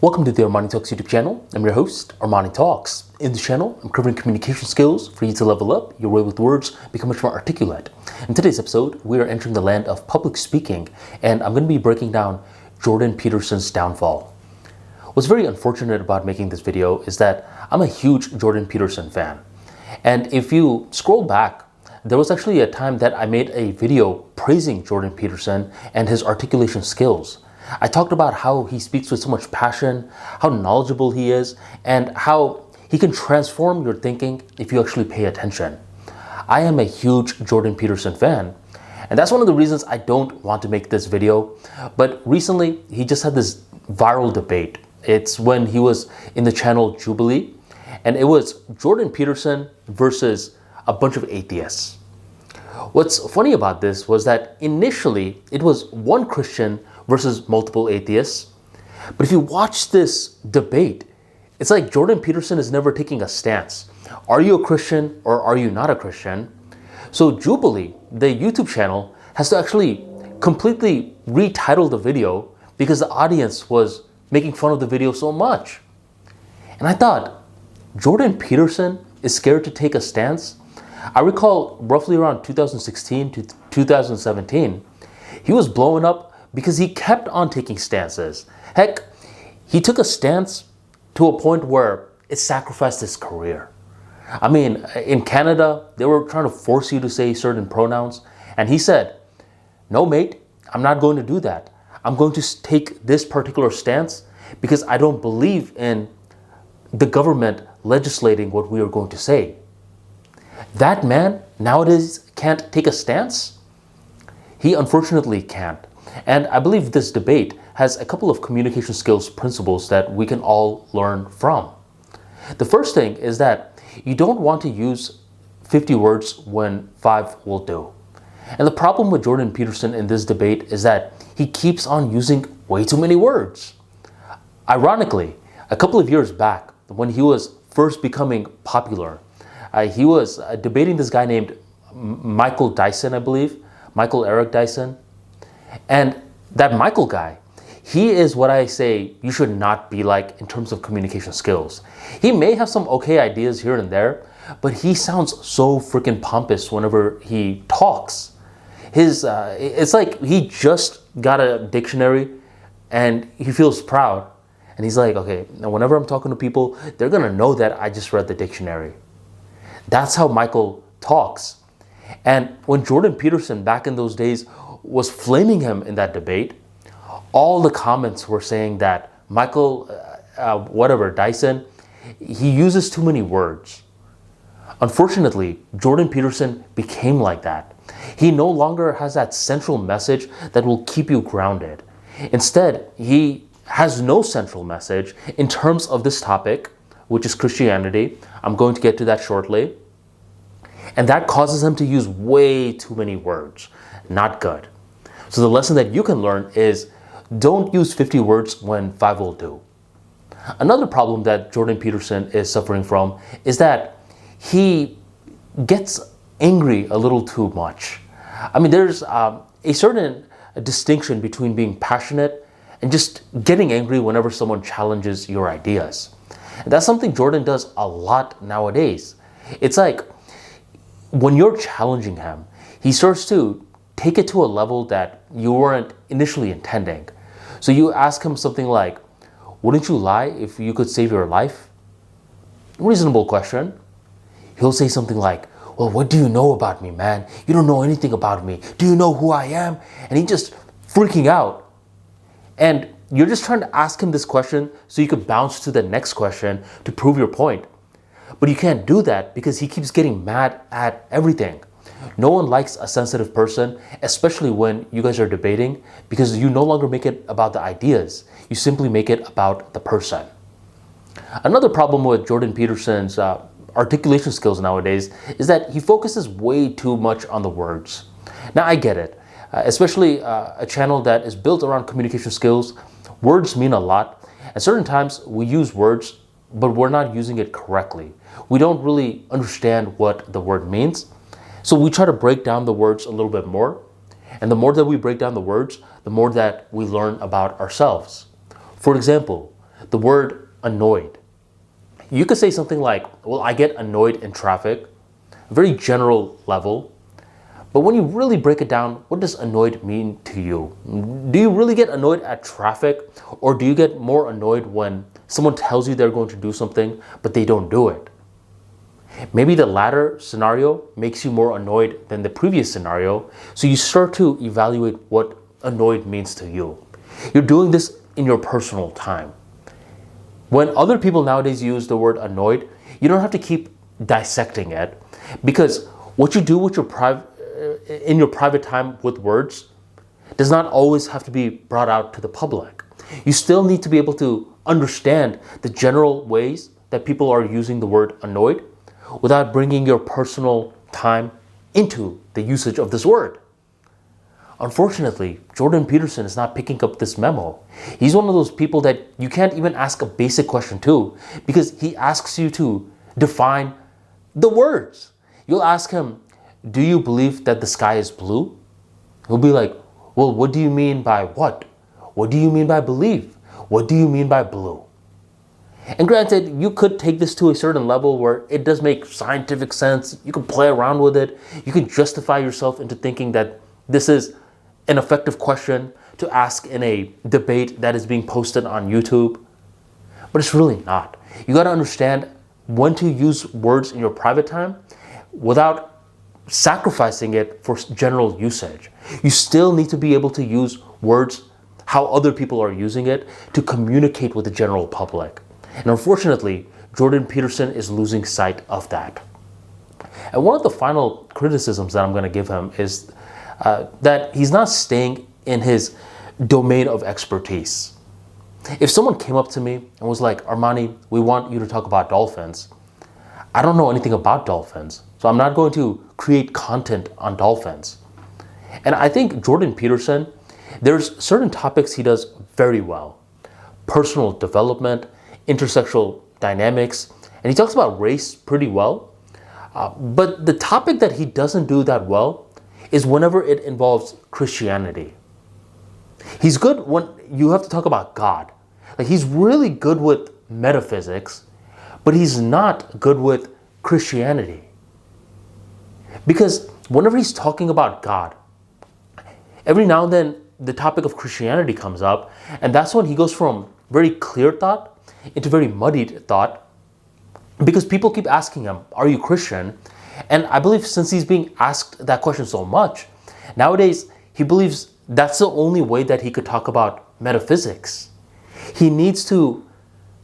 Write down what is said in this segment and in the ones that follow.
Welcome to the ArmaniTalks YouTube channel. I'm your host, ArmaniTalks. In this channel, I'm covering communication skills for you to level up your way with words, become much more articulate. In today's episode, we are entering the land of public speaking, and I'm going to be breaking down Jordan Peterson's downfall. What's very unfortunate about making this video is that I'm a huge Jordan Peterson fan. And if you scroll back, there was actually a time that I made a video praising Jordan Peterson and his articulation skills. I talked about how he speaks with so much passion, how knowledgeable he is, and how he can transform your thinking if you actually pay attention. I am a huge Jordan Peterson fan, and that's one of the reasons I don't want to make this video. But recently, he just had this viral debate. It's when he was in the channel Jubilee, and it was Jordan Peterson versus a bunch of atheists. What's funny about this was that initially it was one Christian versus multiple atheists. But if you watch this debate, it's like Jordan Peterson is never taking a stance. Are you a Christian or are you not a Christian? So Jubilee, the YouTube channel, has to actually completely retitle the video because the audience was making fun of the video so much. And I thought, Jordan Peterson is scared to take a stance? I recall roughly around 2016 to 2017, he was blowing up because he kept on taking stances. Heck, he took a stance to a point where it sacrificed his career. I mean, in Canada, they were trying to force you to say certain pronouns, and he said, "No, mate, I'm not going to do that. I'm going to take this particular stance because I don't believe in the government legislating what we are going to say." That man nowadays can't take a stance? He unfortunately can't. And I believe this debate has a couple of communication skills principles that we can all learn from. The first thing is that you don't want to use 50 words when 5 will do. And the problem with Jordan Peterson in this debate is that he keeps on using way too many words. Ironically, a couple of years back, when he was first becoming popular, he was debating this guy named Michael Dyson, I believe, Michael Eric Dyson. And that Michael guy, he is what I say you should not be like in terms of communication skills. He may have some okay ideas here and there, but he sounds so freaking pompous whenever he talks. It's like he just got a dictionary and he feels proud. And he's like, okay, now whenever I'm talking to people, they're gonna know that I just read the dictionary. That's how Michael talks. And when Jordan Peterson back in those days was flaming him in that debate, all the comments were saying that Michael, Dyson, he uses too many words. Unfortunately, Jordan Peterson became like that. He no longer has that central message that will keep you grounded. Instead, he has no central message in terms of this topic, which is Christianity. I'm going to get to that shortly. And that causes him to use way too many words. Not good. So the lesson that you can learn is don't use 50 words when 5 will do. Another problem that Jordan Peterson is suffering from is that he gets angry a little too much. I mean, there's a certain distinction between being passionate and just getting angry whenever someone challenges your ideas. And that's something Jordan does a lot nowadays. It's like when you're challenging him, he starts to take it to a level that you weren't initially intending. So you ask him something like, "Wouldn't you lie if you could save your life?" Reasonable question. He'll say something like, "Well, what do you know about me, man? You don't know anything about me. Do you know who I am?" And he's just freaking out. And you're just trying to ask him this question so you could bounce to the next question to prove your point. But you can't do that because he keeps getting mad at everything. No one likes a sensitive person, especially when you guys are debating, because you no longer make it about the ideas. You simply make it about the person. Another problem with Jordan Peterson's articulation skills nowadays is that he focuses way too much on the words. Now, I get it, especially a channel that is built around communication skills. Words mean a lot. At certain times, we use words, but we're not using it correctly. We don't really understand what the word means. So we try to break down the words a little bit more. And the more that we break down the words, the more that we learn about ourselves. For example, the word annoyed. You could say something like, well, I get annoyed in traffic, a very general level. But when you really break it down, what does annoyed mean to you? Do you really get annoyed at traffic, or do you get more annoyed when someone tells you they're going to do something, but they don't do it? Maybe the latter scenario makes you more annoyed than the previous scenario, so you start to evaluate what annoyed means to you. You're doing this in your personal time. When other people nowadays use the word annoyed, you don't have to keep dissecting it, because what you do with in your private time with words does not always have to be brought out to the public. You still need to be able to understand the general ways that people are using the word annoyed without bringing your personal time into the usage of this word. Unfortunately, Jordan Peterson is not picking up this memo. He's one of those people that you can't even ask a basic question to, because he asks you to define the words. You'll ask him, do you believe that the sky is blue? He'll be like, well, what do you mean by what? What do you mean by believe? What do you mean by blue? And granted, you could take this to a certain level where it does make scientific sense. You can play around with it. You can justify yourself into thinking that this is an effective question to ask in a debate that is being posted on YouTube. But it's really not. You got to understand when to use words in your private time without sacrificing it for general usage. You still need to be able to use words how other people are using it to communicate with the general public. And unfortunately, Jordan Peterson is losing sight of that. And one of the final criticisms that I'm going to give him is that he's not staying in his domain of expertise. If someone came up to me and was like, Armani, we want you to talk about dolphins, I don't know anything about dolphins, so I'm not going to create content on dolphins. And I think Jordan Peterson, there's certain topics he does very well. Personal development, intersexual dynamics, and he talks about race pretty well. But the topic that he doesn't do that well is whenever it involves Christianity. He's good when you have to talk about God. Like, he's really good with metaphysics, but he's not good with Christianity. Because whenever he's talking about God, every now and then the topic of Christianity comes up, and that's when he goes from very clear thought into very muddied thought, because people keep asking him, are you Christian? And I believe since he's being asked that question so much, nowadays he believes that's the only way that he could talk about metaphysics. He needs to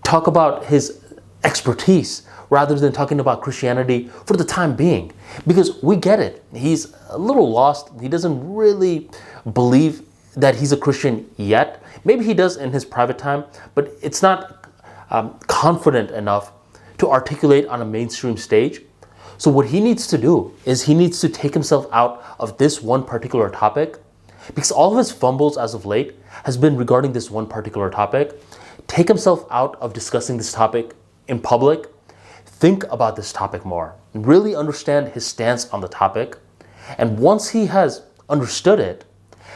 talk about his expertise rather than talking about Christianity for the time being, because we get it. He's a little lost. He doesn't really believe that he's a Christian yet. Maybe he does in his private time, but it's not confident enough to articulate on a mainstream stage. So what he needs to do is he needs to take himself out of this one particular topic, because all of his fumbles as of late has been regarding this one particular topic. Take himself out of discussing this topic in public. Think about this topic more. Really understand his stance on the topic. And once he has understood it,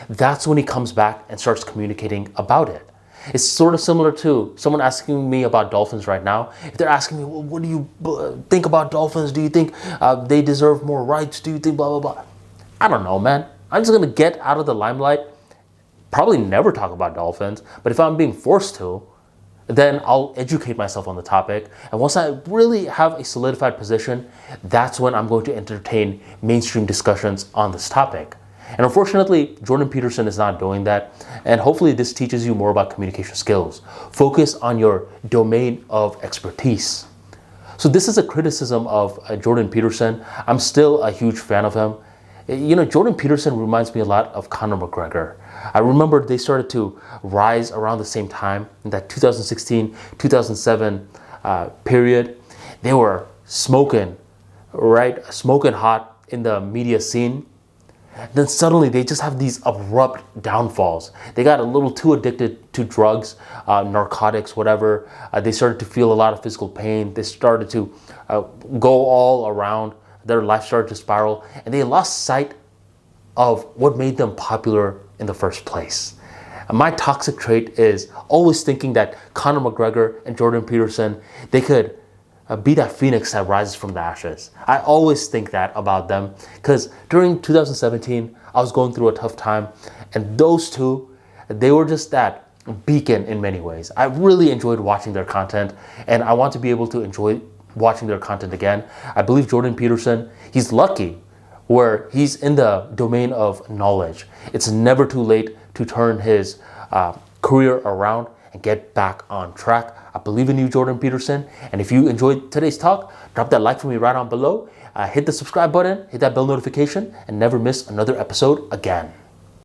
that's when he comes back and starts communicating about it. It's sort of similar to someone asking me about dolphins right now. If they're asking me, well, what do you think about dolphins? Do you think they deserve more rights? Do you think blah, blah, blah? I don't know, man. I'm just going to get out of the limelight, probably never talk about dolphins. But if I'm being forced to, then I'll educate myself on the topic. And once I really have a solidified position, that's when I'm going to entertain mainstream discussions on this topic. And unfortunately, Jordan Peterson is not doing that. And hopefully this teaches you more about communication skills. Focus on your domain of expertise. So this is a criticism of Jordan Peterson. I'm still a huge fan of him. You know, Jordan Peterson reminds me a lot of Conor McGregor. I remember they started to rise around the same time in that 2016, 2007 period. They were smoking, right? Smoking hot in the media scene. Then suddenly they just have these abrupt downfalls. They got a little too addicted to drugs, narcotics, whatever. They started to feel a lot of physical pain. They started to go all around. Their life started to spiral, and they lost sight of what made them popular in the first place. And my toxic trait is always thinking that Conor McGregor and Jordan Peterson, they could be that phoenix that rises from the ashes. I always think that about them because during 2017, I was going through a tough time, and those two, they were just that beacon in many ways. I really enjoyed watching their content, and I want to be able to enjoy watching their content again. I believe Jordan Peterson, he's lucky where he's in the domain of knowledge. It's never too late to turn his career around and get back on track. I believe in you, Jordan Peterson. And if you enjoyed today's talk, drop that like for me right on below. Hit the subscribe button, hit that bell notification, and never miss another episode again.